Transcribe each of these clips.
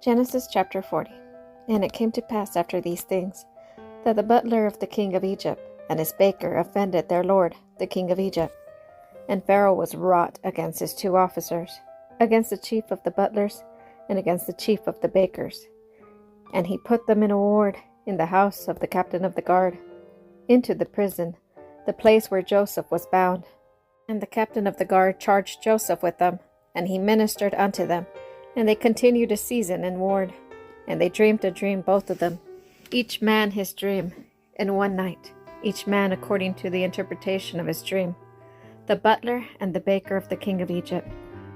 Genesis chapter 40. And it came to pass after these things, that the butler of the king of Egypt and his baker offended their lord, the king of Egypt. And Pharaoh was wroth against his two officers, against the chief of the butlers, and against the chief of the bakers. And he put them in a ward in the house of the captain of the guard, into the prison, the place where Joseph was bound. And the captain of the guard charged Joseph with them, and he ministered unto them. And they continued a season in ward. And they dreamed a dream, both of them, each man his dream, in one night, each man according to the interpretation of his dream, the butler and the baker of the king of Egypt,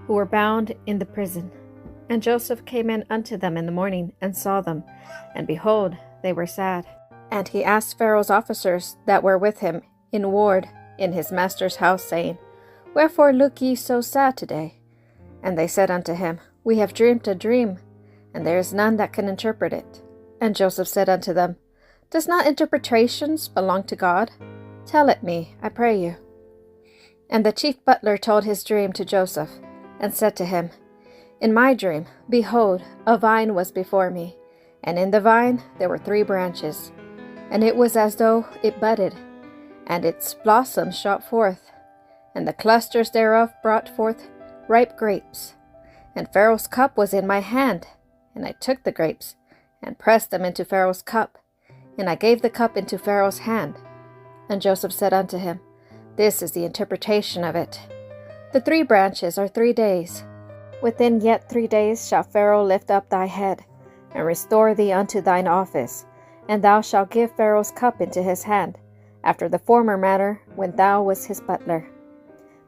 who were bound in the prison. And Joseph came in unto them in the morning, and saw them, and behold, they were sad. And he asked Pharaoh's officers that were with him in ward in his master's house, saying, Wherefore look ye so sad today? And they said unto him, We have dreamed a dream, and there is none that can interpret it. And Joseph said unto them, Does not interpretations belong to God? Tell it me, I pray you. And the chief butler told his dream to Joseph, and said to him, In my dream, behold, a vine was before me, and in the vine there were 3 branches, and it was as though it budded, and its blossoms shot forth, and the clusters thereof brought forth ripe grapes. And Pharaoh's cup was in my hand, and I took the grapes, and pressed them into Pharaoh's cup, and I gave the cup into Pharaoh's hand. And Joseph said unto him, This is the interpretation of it. The 3 branches are 3 days. Within yet 3 days shall Pharaoh lift up thy head, and restore thee unto thine office, and thou shalt give Pharaoh's cup into his hand, after the former manner when thou wast his butler.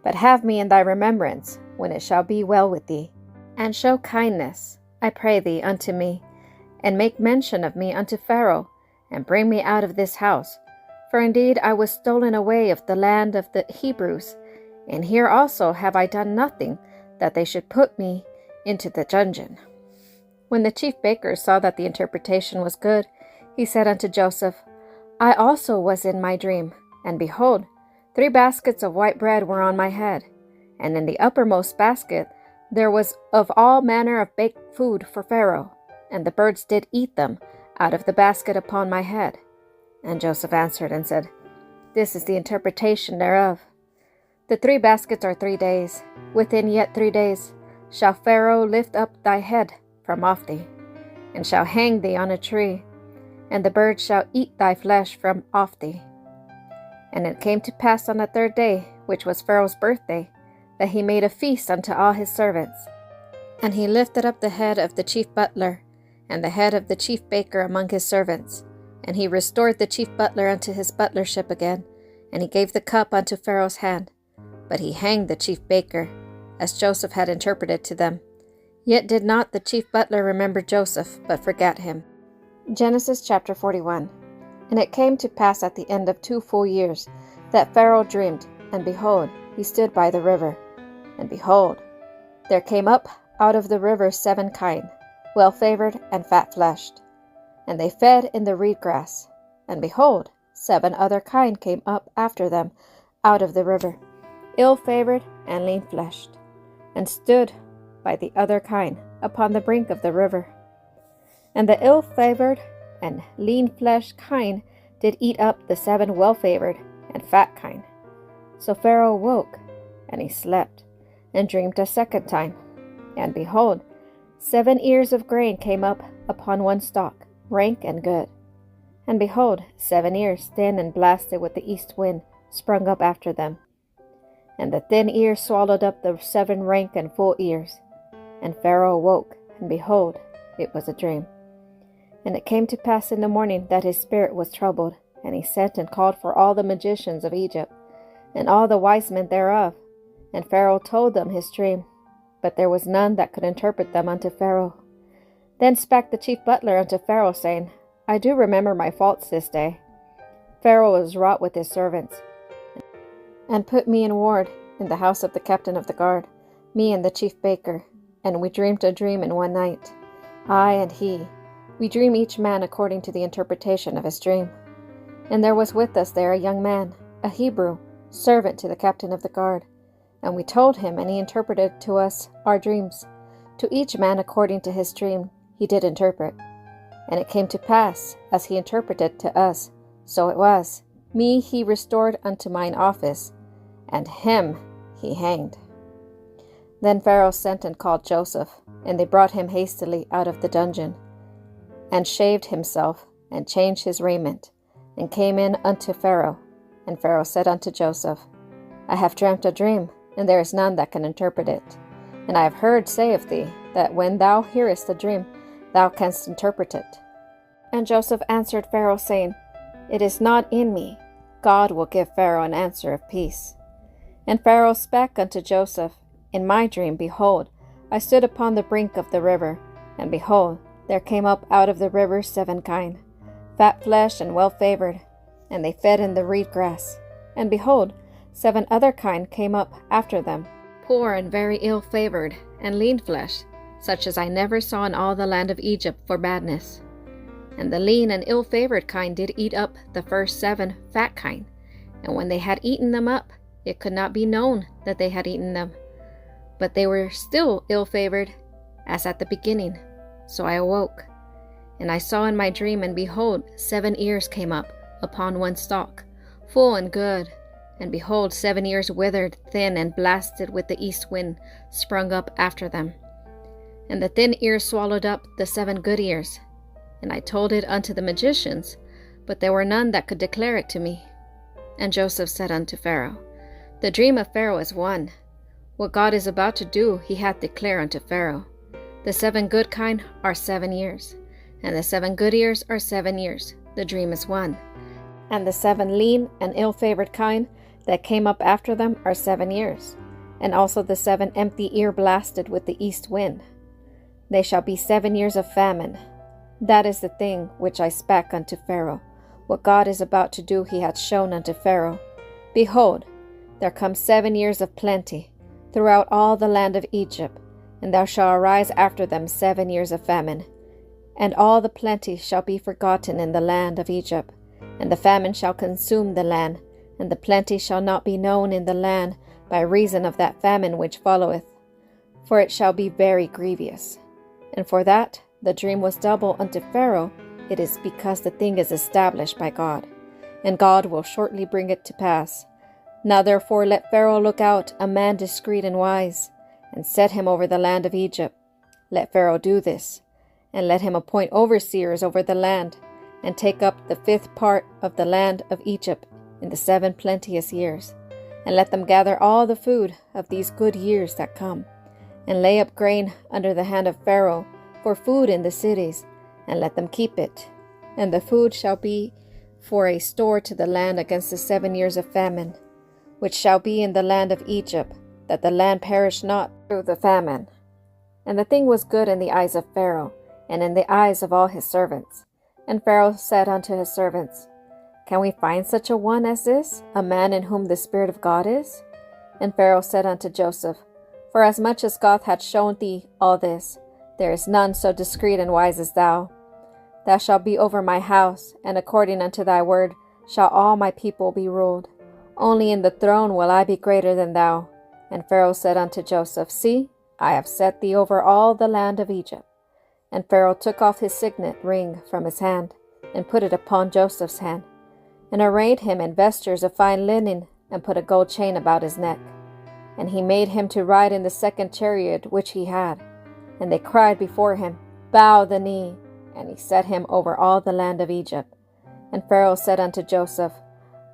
But have me in thy remembrance, when it shall be well with thee, and show kindness, I pray thee, unto me, and make mention of me unto Pharaoh, and bring me out of this house. For indeed I was stolen away of the land of the Hebrews, and here also have I done nothing, that they should put me into the dungeon. When the chief baker saw that the interpretation was good, he said unto Joseph, I also was in my dream, and behold, 3 baskets of white bread were on my head, and in the uppermost basket there was of all manner of baked food for Pharaoh, and the birds did eat them out of the basket upon my head. And Joseph answered and said, This is the interpretation thereof. The 3 baskets are 3 days. Within yet 3 days shall Pharaoh lift up thy head from off thee, and shall hang thee on a tree, and the birds shall eat thy flesh from off thee. And it came to pass on the 3rd day, which was Pharaoh's birthday, that he made a feast unto all his servants. And he lifted up the head of the chief butler, and the head of the chief baker among his servants. And he restored the chief butler unto his butlership again, and he gave the cup unto Pharaoh's hand. But he hanged the chief baker, as Joseph had interpreted to them. Yet did not the chief butler remember Joseph, but forgat him. Genesis chapter 41. And it came to pass at the end of 2 full years, that Pharaoh dreamed, and behold, he stood by the river. And behold, there came up out of the river 7 kine, well-favored and fat-fleshed. And they fed in the reed grass. And behold, 7 other kine came up after them out of the river, ill-favored and lean-fleshed, and stood by the other kine upon the brink of the river. And the ill-favored and lean-fleshed kine did eat up the 7 well-favored and fat kine. So Pharaoh awoke, and he slept, and dreamed a 2nd time. And behold, 7 ears of grain came up upon one stalk, rank and good. And behold, 7 ears, thin and blasted with the east wind, sprung up after them. And the thin ears swallowed up the 7 rank and full ears. And Pharaoh awoke, and behold, it was a dream. And it came to pass in the morning that his spirit was troubled, and he sent and called for all the magicians of Egypt, and all the wise men thereof. And Pharaoh told them his dream, but there was none that could interpret them unto Pharaoh. Then spake the chief butler unto Pharaoh, saying, I do remember my faults this day. Pharaoh was wroth with his servants, and put me in ward in the house of the captain of the guard, me and the chief baker. And we dreamed a dream in one night, I and he. We dream each man according to the interpretation of his dream. And there was with us there a young man, a Hebrew, servant to the captain of the guard. And we told him, and he interpreted to us our dreams, to each man according to his dream, he did interpret. And it came to pass, as he interpreted to us, so it was. Me he restored unto mine office, and him he hanged. Then Pharaoh sent and called Joseph, and they brought him hastily out of the dungeon, and shaved himself, and changed his raiment, and came in unto Pharaoh. And Pharaoh said unto Joseph, I have dreamt a dream, and there is none that can interpret it. And I have heard say of thee, that when thou hearest a dream, thou canst interpret it. And Joseph answered Pharaoh, saying, It is not in me. God will give Pharaoh an answer of peace. And Pharaoh spake unto Joseph, In my dream, behold, I stood upon the brink of the river, and behold, there came up out of the river 7 kine, fat flesh and well favored, and they fed in the reed grass. And behold, 7 other kine came up after them, poor and very ill favored, and lean flesh, such as I never saw in all the land of Egypt for badness. And the lean and ill favored kine did eat up the first 7 fat kine, and when they had eaten them up, it could not be known that they had eaten them. But they were still ill favored, as at the beginning. So I awoke, and I saw in my dream, and behold, 7 ears came up upon one stalk, full and good. And behold, 7 ears withered, thin, and blasted with the east wind, sprung up after them. And the thin ears swallowed up the 7 good ears. And I told it unto the magicians, but there were none that could declare it to me. And Joseph said unto Pharaoh, The dream of Pharaoh is one. What God is about to do he hath declared unto Pharaoh. The 7 good kine are 7 years, and the 7 good ears are 7 years. The dream is one. And the 7 lean and ill-favored kine that came up after them are 7 years, and also the 7 empty ear blasted with the east wind. They shall be 7 years of famine. That is the thing which I spake unto Pharaoh. What God is about to do he hath shown unto Pharaoh. Behold, there come 7 years of plenty throughout all the land of Egypt, and there shall arise after them 7 years of famine. And all the plenty shall be forgotten in the land of Egypt, and the famine shall consume the land, and the plenty shall not be known in the land by reason of that famine which followeth, for it shall be very grievous. And for that the dream was double unto Pharaoh, it is because the thing is established by God, and God will shortly bring it to pass. Now therefore let Pharaoh look out a man discreet and wise, and set him over the land of Egypt. Let Pharaoh do this, and let him appoint overseers over the land, and take up the 5th part of the land of Egypt in the 7 plenteous years, and let them gather all the food of these good years that come, and lay up grain under the hand of Pharaoh for food in the cities, and let them keep it. And the food shall be for a store to the land against the 7 years of famine, which shall be in the land of Egypt, that the land perish not through the famine. And the thing was good in the eyes of Pharaoh, and in the eyes of all his servants. And Pharaoh said unto his servants, Can we find such a one as this, a man in whom the Spirit of God is? And Pharaoh said unto Joseph, Forasmuch as God hath shown thee all this, there is none so discreet and wise as thou. Thou shalt be over my house, and according unto thy word shall all my people be ruled. Only in the throne will I be greater than thou. And Pharaoh said unto Joseph, See, I have set thee over all the land of Egypt. And Pharaoh took off his signet ring from his hand, and put it upon Joseph's hand, and arrayed him in vestures of fine linen, and put a gold chain about his neck. And he made him to ride in the 2nd chariot which he had. And they cried before him, Bow the knee. And he set him over all the land of Egypt. And Pharaoh said unto Joseph,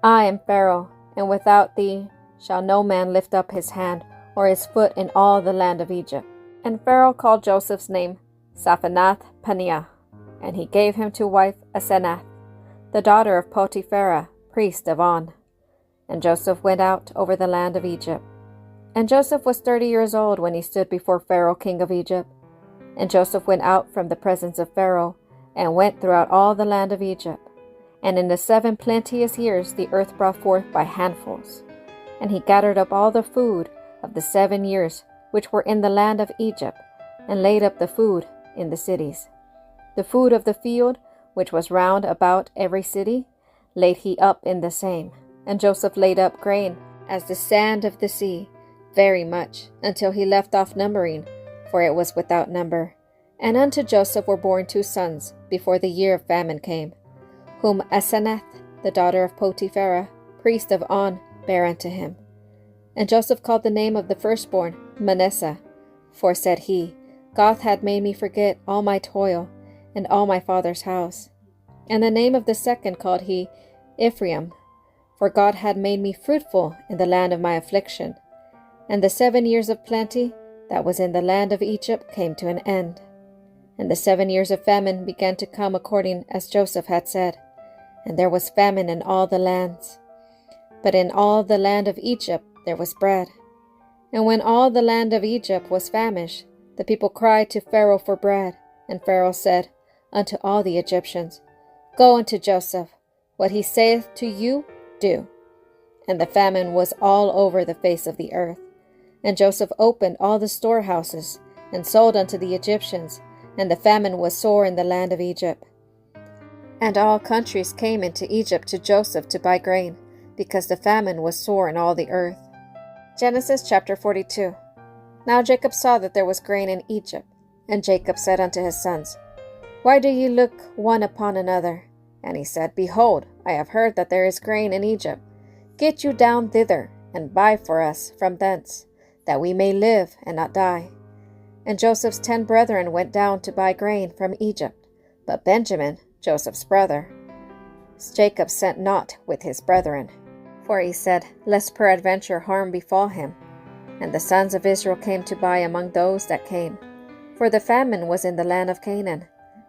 I am Pharaoh, and without thee shall no man lift up his hand or his foot in all the land of Egypt. And Pharaoh called Joseph's name Zaphenath-paneah, and he gave him to wife Asenath, the daughter of Potipharah, priest of On. And Joseph went out over the land of Egypt. And Joseph was 30 years old when he stood before Pharaoh king of Egypt. And Joseph went out from the presence of Pharaoh, and went throughout all the land of Egypt. And in the 7 plenteous years the earth brought forth by handfuls. And he gathered up all the food of the 7 years which were in the land of Egypt, and laid up the food in the cities. The food of the field, which was round about every city, laid he up in the same. And Joseph laid up grain as the sand of the sea, very much, until he left off numbering, for it was without number. And unto Joseph were born 2 sons before the year of famine came, whom Asenath, the daughter of Potiphera, priest of On, bare unto him. And Joseph called the name of the firstborn Manasseh, for said he, God had made me forget all my toil and all my father's house. And the name of the second called he Ephraim, for God had made me fruitful in the land of my affliction. And the 7 years of plenty that was in the land of Egypt came to an end. And the 7 years of famine began to come according as Joseph had said. And there was famine in all the lands. But in all the land of Egypt there was bread. And when all the land of Egypt was famished, the people cried to Pharaoh for bread. And Pharaoh said unto all the Egyptians, Go unto Joseph, what he saith to you, do. And the famine was all over the face of the earth. And Joseph opened all the storehouses, and sold unto the Egyptians, and the famine was sore in the land of Egypt. And all countries came into Egypt to Joseph to buy grain, because the famine was sore in all the earth. Genesis chapter 42. Now Jacob saw that there was grain in Egypt, and Jacob said unto his sons, Why do ye look one upon another? And he said, Behold, I have heard that there is grain in Egypt. Get you down thither, and buy for us from thence, that we may live and not die. And Joseph's 10 brethren went down to buy grain from Egypt, but Benjamin, Joseph's brother, Jacob sent not with his brethren. For he said, Lest peradventure harm befall him. And the sons of Israel came to buy among those that came. For the famine was in the land of Canaan,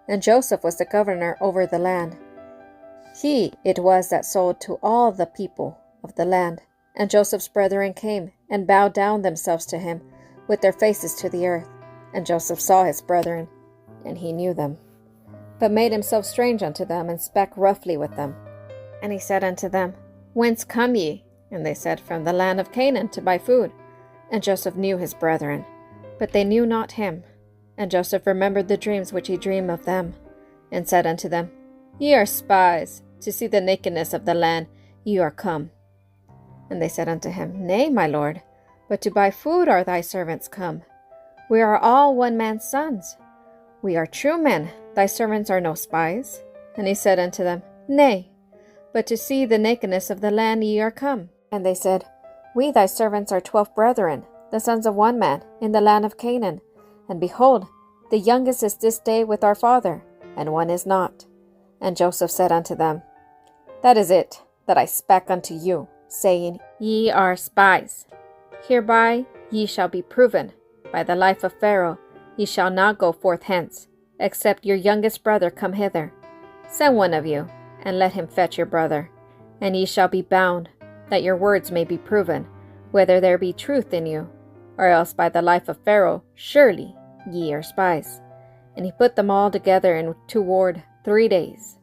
and Joseph was the governor over the land. He it was that sold to all the people of the land. And Joseph's brethren came, and bowed down themselves to him, with their faces to the earth. And Joseph saw his brethren, and he knew them, but made himself strange unto them, and spake roughly with them. And he said unto them, Whence come ye? And they said, From the land of Canaan, to buy food. And Joseph knew his brethren, but they knew not him. And Joseph remembered the dreams which he dreamed of them, and said unto them, Ye are spies, to see the nakedness of the land ye are come. And they said unto him, Nay, my lord, but to buy food are thy servants come. We are all one man's sons. We are true men, thy servants are no spies. And he said unto them, Nay, but to see the nakedness of the land ye are come. And they said, We thy servants are 12 brethren, the sons of one man, in the land of Canaan. And behold, the youngest is this day with our father, and one is not. And Joseph said unto them, That is it, that I spake unto you, saying, Ye are spies. Hereby ye shall be proven. By the life of Pharaoh, ye shall not go forth hence, except your youngest brother come hither. Send one of you, and let him fetch your brother, and ye shall be bound, that your words may be proven, whether there be truth in you, or else by the life of Pharaoh, surely ye are spies. And he put them all together in toward 3 days.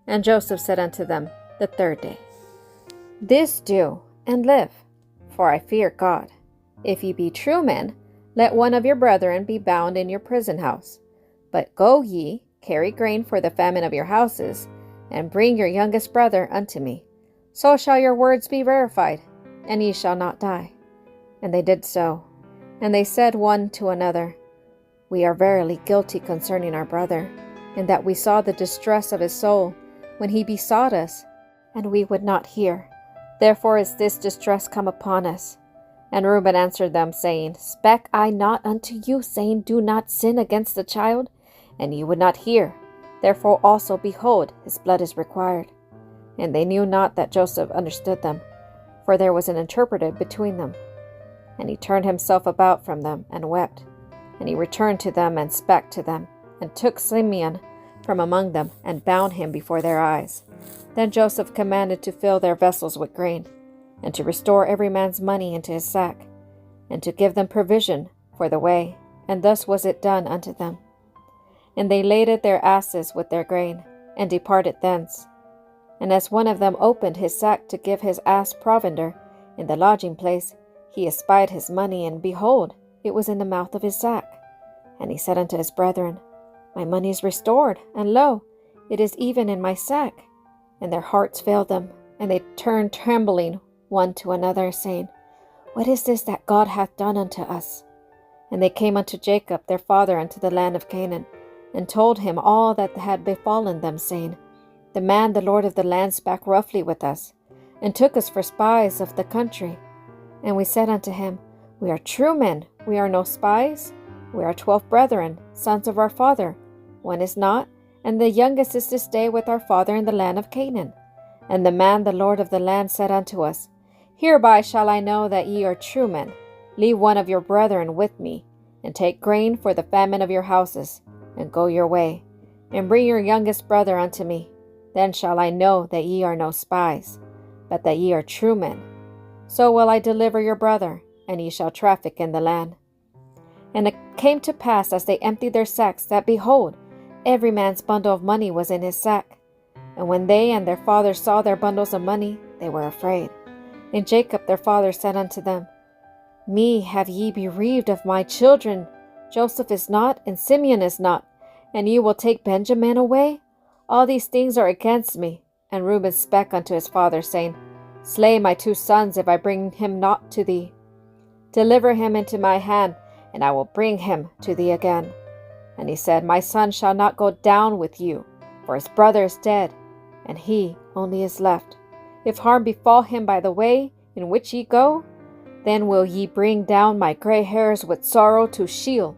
And Joseph said unto them the 3rd day, This do, and live, for I fear God. If ye be true men, let one of your brethren be bound in your prison house. But go ye, carry grain for the famine of your houses, and bring your youngest brother unto me. So shall your words be verified, and ye shall not die. And they did so. And they said one to another, We are verily guilty concerning our brother, in that we saw the distress of his soul, when he besought us, and we would not hear. Therefore is this distress come upon us. And Reuben answered them, saying, Spake I not unto you, saying, Do not sin against the child? And ye would not hear. Therefore also, behold, his blood is required. And they knew not that Joseph understood them, for there was an interpreter between them. And he turned himself about from them, and wept. And he returned to them, and spake to them, and took Simeon from among them, and bound him before their eyes. Then Joseph commanded to fill their vessels with grain, and to restore every man's money into his sack, and to give them provision for the way. And thus was it done unto them. And they laded their asses with their grain, and departed thence. And as one of them opened his sack to give his ass provender in the lodging place, he espied his money, and behold, it was in the mouth of his sack. And he said unto his brethren, My money is restored, and lo, it is even in my sack. And their hearts failed them, and they turned trembling one to another, saying, What is this that God hath done unto us? And they came unto Jacob their father unto the land of Canaan, and told him all that had befallen them, saying, The man, the Lord of the land, spake roughly with us, and took us for spies of the country. And we said unto him, We are true men, we are no spies. We are 12 brethren, sons of our father. One is not, and the youngest is to stay with our father in the land of Canaan. And the man, the Lord of the land, said unto us, Hereby shall I know that ye are true men. Leave one of your brethren with me, and take grain for the famine of your houses, and go your way, and bring your youngest brother unto me. Then shall I know that ye are no spies, but that ye are true men. So will I deliver your brother, and ye shall traffic in the land. And it came to pass, as they emptied their sacks, that, behold, every man's bundle of money was in his sack. And when they and their father saw their bundles of money, they were afraid. And Jacob their father said unto them, Me have ye bereaved of my children. Joseph is not, and Simeon is not, and ye will take Benjamin away? All these things are against me. And Reuben spake unto his father, saying, Slay my 2 sons, if I bring him not to thee. Deliver him into my hand, and I will bring him to thee again. And he said, My son shall not go down with you, for his brother is dead, and he only is left. If harm befall him by the way in which ye go, then will ye bring down my gray hairs with sorrow to Sheol.